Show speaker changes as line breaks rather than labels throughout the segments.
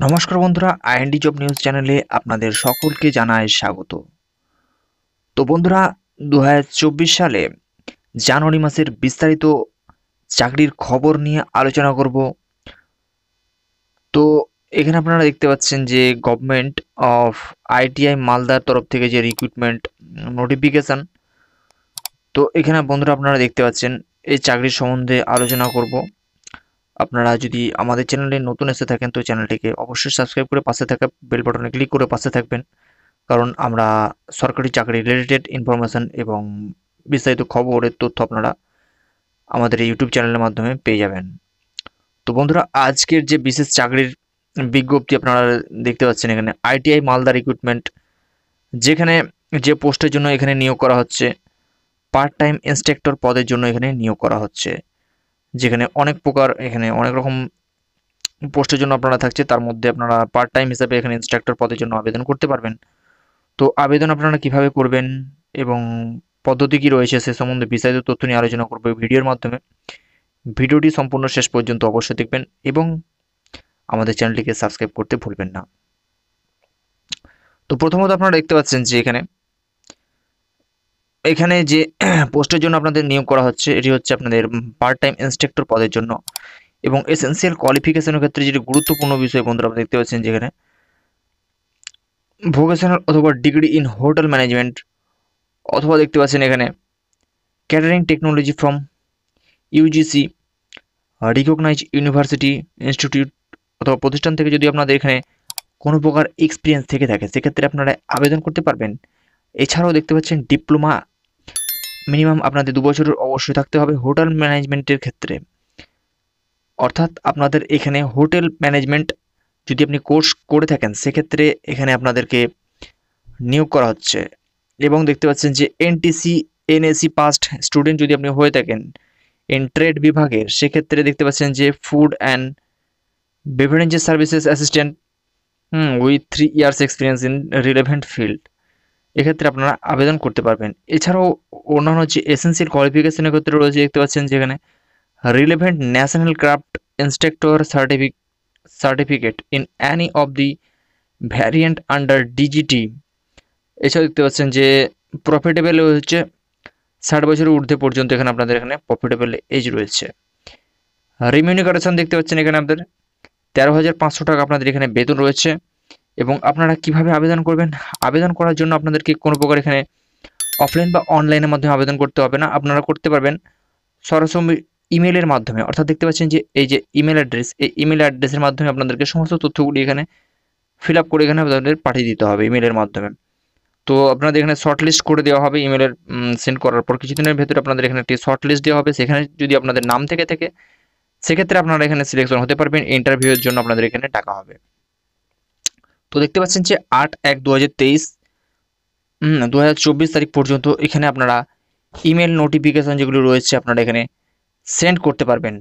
নমস্কার বন্ধুরা, IND job news চ্যানেলে আপনাদের সকলকে জানাই স্বাগত। তো বন্ধুরা, 2024 সালে জানুয়ারি মাসের বিস্তারিত চাকরির খবর নিয়ে আলোচনা করব। তো এখানে আপনারা দেখতে পাচ্ছেন যে গভর্নমেন্ট অফ আইটিআই মালদার তরফ থেকে যে রিক্রুটমেন্ট নোটিফিকেশন। তো এখানে বন্ধুরা আপনারা দেখতে পাচ্ছেন এই চাকরির সম্বন্ধে আলোচনা করব। আপনারা যদি আমাদের চ্যানেলে নতুন এসে থাকেন তো চ্যানেলটিকে অবশ্যই সাবস্ক্রাইব করে পাশে থাকা বেল বাটনে ক্লিক করে পাশে থাকবেন, কারণ আমরা সরকারি চাকরি রিলেটেড ইনফরমেশন এবং বিস্তারিত খবরের তথ্য আপনারা আমাদের এই ইউটিউব চ্যানেলের মাধ্যমে পেয়ে যাবেন। তো বন্ধুরা, আজকের যে বিশেষ চাকরির বিজ্ঞপ্তি আপনারা দেখতে পাচ্ছেন এখানে আইটিআই মালদা রিক্রুটমেন্ট, যেখানে যে পোস্টের জন্য এখানে নিয়োগ করা হচ্ছে পার্ট টাইম ইন্সট্রাক্টর পদের জন্য এখানে নিয়োগ করা হচ্ছে, যেখানে অনেক প্রকার এখানে অনেক রকম পোস্টের জন্য আপনারা থাকছে, তার মধ্যে আপনারা পার্ট টাইম হিসাবে এখানে ইন্সট্রাক্টর পদের জন্য আবেদন করতে পারবেন। তো আবেদন আপনারা কিভাবে করবেন এবং পদ্ধতি কি রয়েছে সে সম্বন্ধে বিস্তারিত তথ্য নিয়ে আলোচনা করব এই ভিডিওর মাধ্যমে। ভিডিওটি সম্পূর্ণ শেষ পর্যন্ত অবশ্যই দেখবেন এবং আমাদের চ্যানেলটিকে সাবস্ক্রাইব করতে ভুলবেন না। তো প্রথমত আপনারা দেখতে পাচ্ছেন যে এখানে এখানে যে পোস্টের জন্য আপনাদের নিয়োগ করা হচ্ছে এটি হচ্ছে আপনাদের পার্ট টাইম ইন্সট্রাক্টর পদের জন্য, এবং এসেনশিয়াল কোয়ালিফিকেশনের ক্ষেত্রে যেটি গুরুত্বপূর্ণ বিষয় বন্ধুরা আপনারা দেখতে পাচ্ছেন যেখানে ভোকেশনাল অথবা ডিগ্রি ইন হোটেল ম্যানেজমেন্ট, অথবা দেখতে পাচ্ছেন এখানে catering technology from UGC recognise university institute অথবা প্রতিষ্ঠান থেকে যদি আপনাদের এখানে কোনো প্রকার এক্সপিরিয়েন্স থেকে থাকে সেক্ষেত্রে আপনারা আবেদন করতে পারবেন। এছাড়াও দেখতে পাচ্ছেন ডিপ্লোমা মিনিমাম আপনাদের 2 বছরের অবশ্যই থাকতে হবে হোটেল ম্যানেজমেন্টের ক্ষেত্রে, অর্থাৎ আপনাদের এখানে হোটেল ম্যানেজমেন্ট যদি আপনি কোর্স করে থাকেন সেক্ষেত্রে এখানে আপনাদেরকে নিয়োগ করা হচ্ছে। এবং দেখতে পাচ্ছেন যে এনটিসি এনএসি পাস্ট স্টুডেন্ট যদি আপনি হয়ে থাকেন ইন ট্রেড বিভাগের, সেক্ষেত্রে দেখতে পাচ্ছেন যে food and beverages services assistant with 3 years experience in relevant field, এক্ষেত্রে আপনারা আবেদন করতে পারবেন। এছাড়াও অন্যান্য যে এসেন্সিয়াল কোয়ালিফিকেশনের ক্ষেত্রে রয়েছে দেখতে পাচ্ছেন যেখানে relevant national craft instructor certificate in any of the variant under DGT. এছাড়াও দেখতে পাচ্ছেন যে প্রফিটেবল হচ্ছে 60 বছরের ঊর্ধ্বে পর্যন্ত এখানে আপনাদের এখানে প্রফিটেবল এজ রয়েছে। রিমিউনিকেশন দেখতে পাচ্ছেন এখানে আপনাদের 13,500 টাকা আপনাদের এখানে বেতন রয়েছে। এবং আপনারা কিভাবে আবেদন করবেন, আবেদন করার জন্য আপনাদেরকে কোনো প্রকার এখানে অফলাইন বা অনলাইনের মাধ্যমে আবেদন করতে হবে না, আপনারা করতে পারবেন সরাসরি ইমেলের মাধ্যমে। অর্থাৎ দেখতে পাচ্ছেন যে এই যে ইমেল অ্যাড্রেস, এই ইমেল অ্যাড্রেসের মাধ্যমে আপনাদেরকে সমস্ত তথ্যগুলি এখানে ফিল আপ করে এখানে আপনাদের পাঠিয়ে দিতে হবে ইমেলের মাধ্যমে। তো আপনাদের এখানে শর্ট লিস্ট করে দেওয়া হবে ইমেলের সেন্ড করার পর কিছুদিনের ভেতরে আপনাদের এখানে একটি শর্ট লিস্ট দেওয়া হবে, সেখানে যদি আপনাদের নাম থেকে থাকে সেক্ষেত্রে আপনারা এখানে সিলেকশন হতে পারবেন, ইন্টারভিউয়ের জন্য আপনাদের এখানে ডাকা হবে। তো দেখতে পাচ্ছেন যে 8/1/2023 2024 তারিখ পর্যন্ত এখানে আপনারা ইমেল নোটিফিকেশন যেগুলো রয়েছে আপনারা এখানে সেন্ড করতে পারবেন।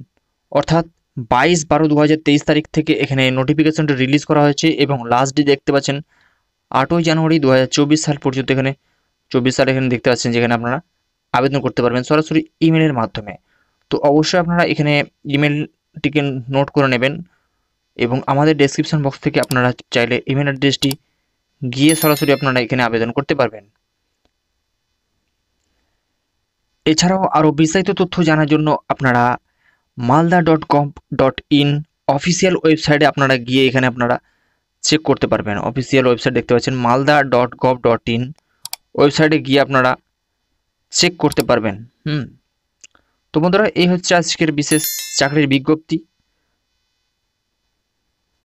অর্থাৎ 22/12/2023 তারিখ থেকে এখানে নোটিফিকেশনটা রিলিজ করা হয়েছে এবং লাস্ট ডে দেখতে পাচ্ছেন 8ই জানুয়ারি 2024 সাল পর্যন্ত এখানে 24 সাল এখানে দেখতে পাচ্ছেন যেখানে আপনারা আবেদন করতে পারবেন সরাসরি ইমেলের মাধ্যমে। তো অবশ্যই আপনারা এখানে ইমেলটিকে নোট করে নেবেন এবং আমাদের ডেসক্রিপশন বক্স থেকে আপনারা চাইলে ইমেল অ্যাড্রেসটি গিয়ে সরাসরি আপনারা এখানে আবেদন করতে পারবেন। এছাড়াও আরও বিস্তারিত তথ্য জানার জন্য আপনারা malda.gov.in অফিসিয়াল ওয়েবসাইটে আপনারা গিয়ে এখানে আপনারা চেক করতে পারবেন। অফিসিয়াল ওয়েবসাইট দেখতে পাচ্ছেন malda.gov.in, ওয়েবসাইটে গিয়ে আপনারা চেক করতে পারবেন। তো বন্ধুরা, এই হচ্ছে আজকের বিশেষ চাকরির বিজ্ঞপ্তি।